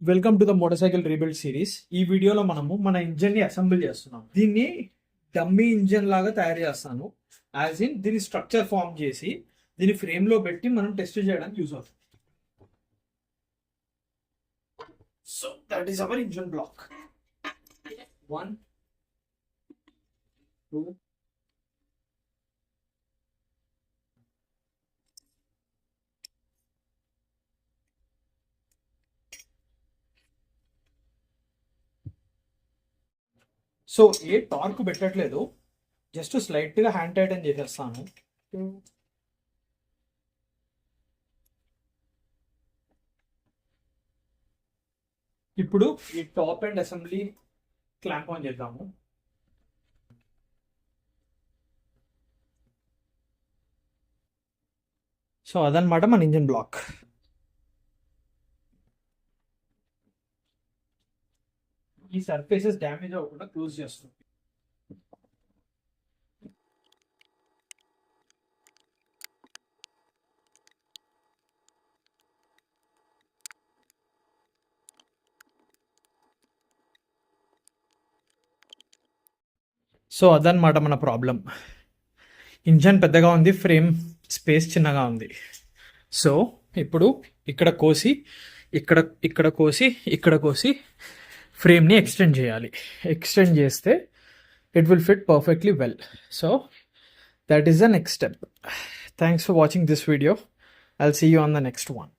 Welcome to the motor cycle rebuild series. ఈ వీడియోలో మనము మన ఇంజన్ ని అసెంబుల్ చేస్తున్నాం. దీన్ని డమ్మీ ఇంజన్ లాగా తయారు చేస్తాను. యాజ్ ఇన్ దీని స్ట్రక్చర్ ఫామ్ చేసి దీని ఫ్రేమ్ లో పెట్టి మనం టెస్ట్ చేయడానికి యూజ్ అవుతుంది. So that is our engine block. 1 2 so a torque పెట్టట్లేదు, జస్ట్ స్లైట్ గా హ్యాండ్ టైటన్ చేసేస్తాను. ఇప్పుడు ఈ top and assembly clamp on చేద్దాము. సో అదనమాట మన ఇంజన్ బ్లాక్. ఈ సర్ఫేసెస్ డ్యామేజ్ అవ్వకుండా క్లోజ్ చేస్తుంది. సో అదనమాట మన ప్రాబ్లం. ఇంజన్ పెద్దగా ఉంది, ఫ్రేమ్ స్పేస్ చిన్నగా ఉంది. సో ఇప్పుడు ఇక్కడ కోసి ఇక్కడ ఇక్కడ కోసి ఇక్కడ కోసి ఫ్రేమ్ని ఎక్స్టెండ్ చేయాలి. ఎక్స్టెండ్ చేస్తే it will fit perfectly well. So that is the next step. Thanks for watching this video. I'll see you on the next one.